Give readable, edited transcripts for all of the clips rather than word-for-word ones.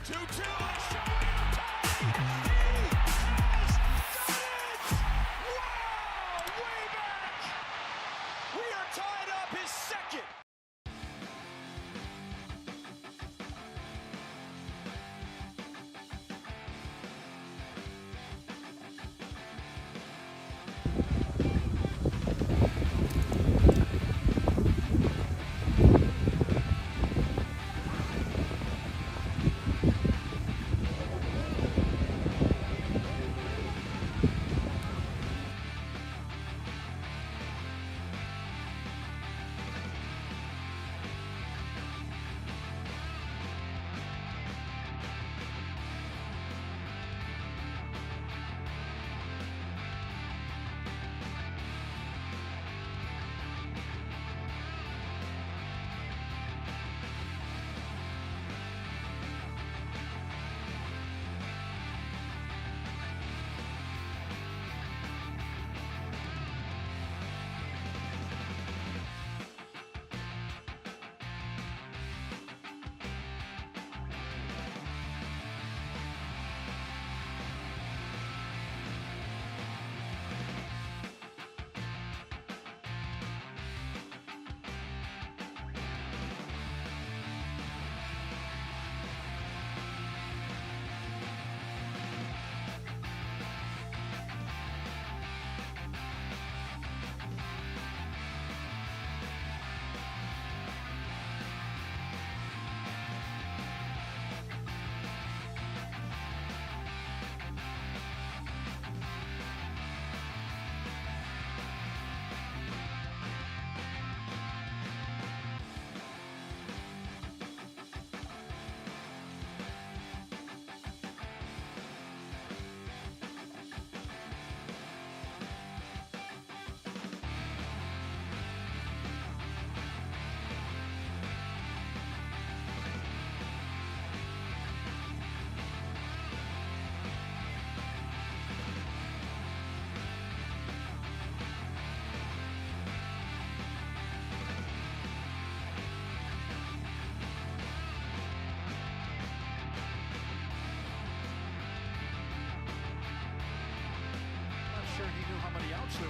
There were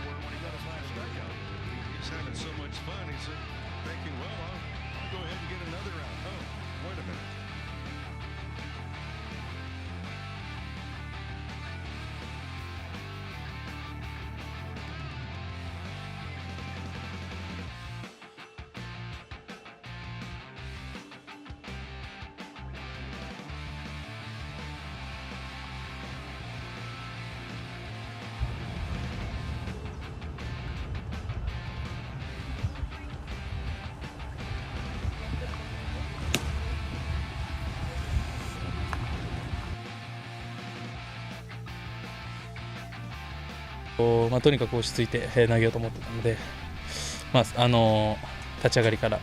when he got his last strikeout. He's having so much fun. He's thinking, well, I'll go ahead and get another out. Oh, wait a minute.とにかく落ち着いて投げようと思ってたので、立ち上がりから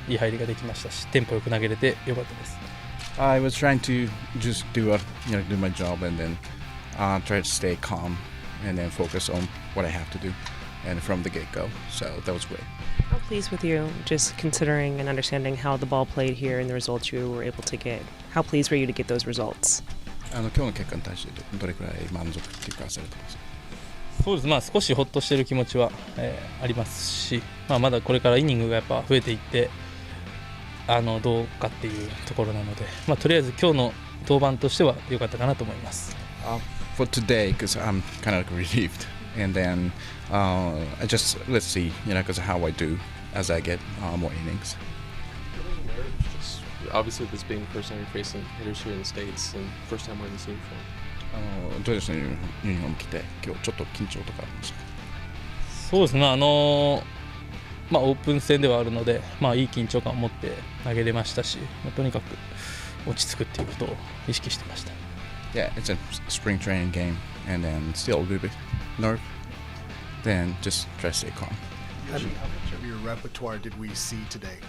いい入りができましたし、テンポよく投げれてよかったです。I was trying to just do my job and then try to stay calm and then focus on what I have to do and from the get-go. So that was great. How pleased with you, just considering and understanding how the ball played here and the results you were able to get? How pleased were you to get those results? 今日の結果に対してどれくらい満足っていうかされてますか？そうです、少しほっとしている気持ちは、ありますし、まだこれからイニングがやっぱ増えていってどうかっていうところなので、とりあえず今日の登板としては良かったかなと思います。For today, because I'm kind of relieved, and then I just let's see, because how I do as I get more innings. Obviously, this being the first time you're facing hitters here in the States and first time wearing this uniform. ドジャースのユニフォーム着て今日ちょっと緊張とかありましたか？そうですね、オープン戦ではあるので、いい緊張感を持って投げれましたし、とにかく落ち着くっていうことを意識してました。Yeah, it's a spring training game, and then still a little bit nerve, then just try to stay calm. How much of your repertoire did we see today?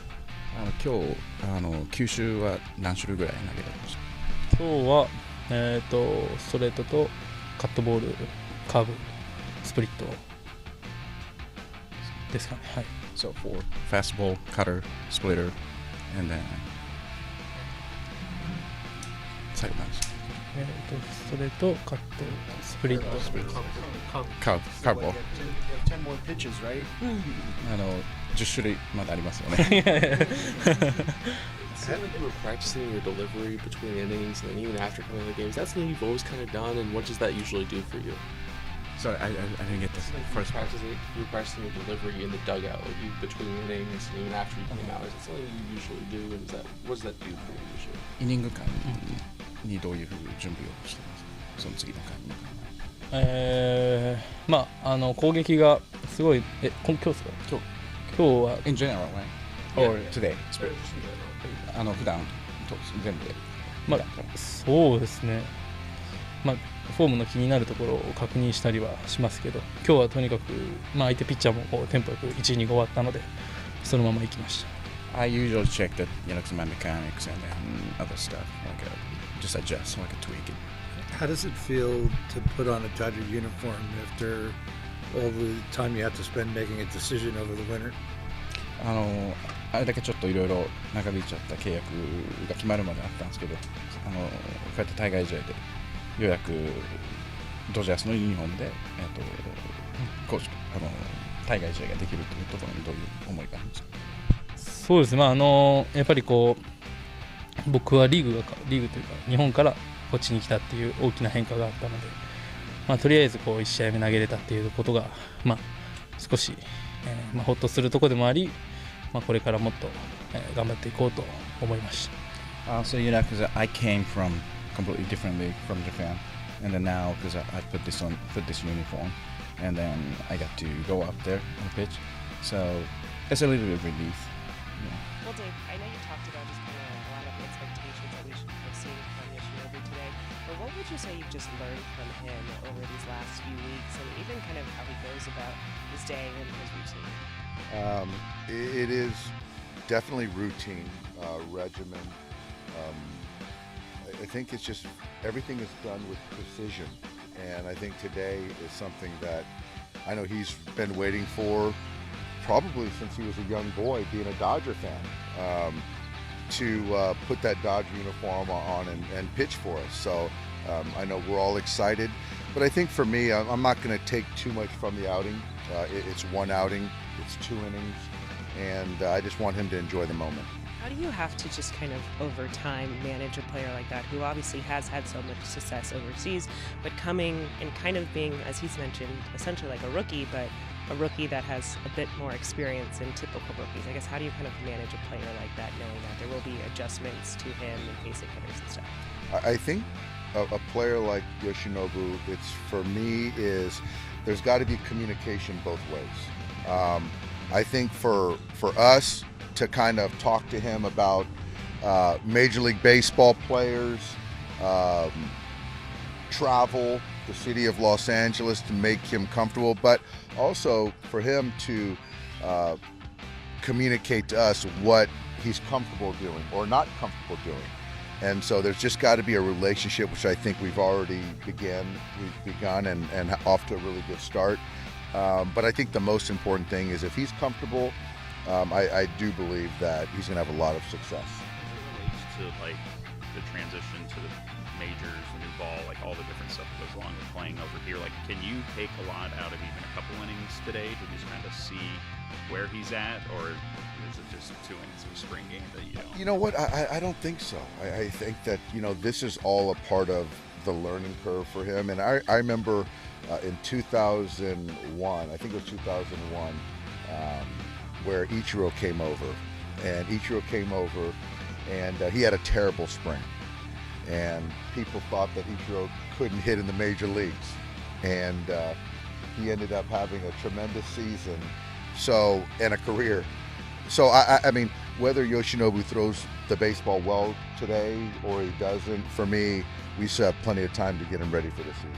今日球種は何種類ぐらい投げられました？今日はストレートとカットボール、カーブ、スプリットですかね。はい。So for fastball, cutter, splitter, and then 最後なんです。ストレート、カット、スプリット、カーブボール。 10 more pitches, right? 10種類までありますよね。It seemed like you were practicing your delivery between innings and then even after coming out of the games. That's something you've always kind of done, and what does that usually do for you? Sorry, I didn't get this first part. You were practicing your delivery in the dugout, like you between innings and even after you came out. Is that something you usually do, and what does that do for you usually? イニング間にどういうふうに準備をしてますその次の回に。攻撃がすごい、今日ですか？今日は In general, right? Or today? 普段と全部で。そうですね。フォームの気になるところを確認したりはしますけど、今日はとにかく、相手ピッチャーもこうテンポよく1イニング終わったので、そのまま行きました。I usually check that, some mechanics and then other stuff, like just adjust, like tweak it. How does it feel to put on a Dodger uniform after all the time you have to spend making a decision over the winter? あれだけちょっといろいろ長引いちゃった契約が決まるまであったんですけど、こうやって対外試合でようやくドジャースのユニフォームで、対外試合ができるというところにどういう思いがあるんですか？そうですね、やっぱりこう僕はリーグというか日本からこっちに来たっていう大きな変化があったので、とりあえずこう1試合目投げれたっていうことが、少し、ほっとするところでもあり、これからもっと、頑張っていこうと思いました。So because I came from completely differently from Japan, and then now because I put this uniform, and then I got to go up there on the pitch, so it's a little bit of relief. Well, Dave, I know you talked about just kind of a lot of expectations that we should have seen from Yoshinobu today, but what would you say you've just learned from him over these last few weeks, and even kind of how he goes about his day and his routine? It is definitely routine, regimen. I think it's just everything is done with precision, and I think today is something that I know he's been waiting for probably since he was a young boy, being a Dodger fan, to put that Dodger uniform on and pitch for us. So I know we're all excited, but I think for me, I'm not going to take too much from the outing. It's one outing, it's 2 innings, and I just want him to enjoy the moment. How do you have to just kind of over time manage a player like that who obviously has had so much success overseas, but coming and kind of being, as he's mentioned, essentially like a rookie, but a rookie that has a bit more experience than typical rookies? I guess how do you kind of manage a player like that, knowing that there will be adjustments to him and basic hitters and stuff? I think a player like Yoshinobu, it's for me is there's got to be communication both ways. I think for us to kind of talk to him about Major League Baseball players, travel, the city of Los Angeles to make him comfortable, but also for him to communicate to us what he's comfortable doing or not comfortable doing. And so there's just got to be a relationship, which I think we've begun and off to a really good start. But I think the most important thing is if he's comfortable, I do believe that he's going to have a lot of success. As it relates to like the transition to the majors, the new ball, like all the different stuff that goes along with playing over here, like can you take a lot out of even a couple innings today to just kind of see where he's at, or is it just 2 innings of a spring game that you don't? You know what? I don't think so. I think that, this is all a part of the learning curve for him. And I remember in 2001, I think it was 2001, where Ichiro came over. And he had a terrible spring. And people thought that Ichiro couldn't hit in the major leagues. And he ended up having a tremendous season and a career. So, I mean, whether Yoshinobu throws the baseball well today or he doesn't, for me, we still have plenty of time to get him ready for the season.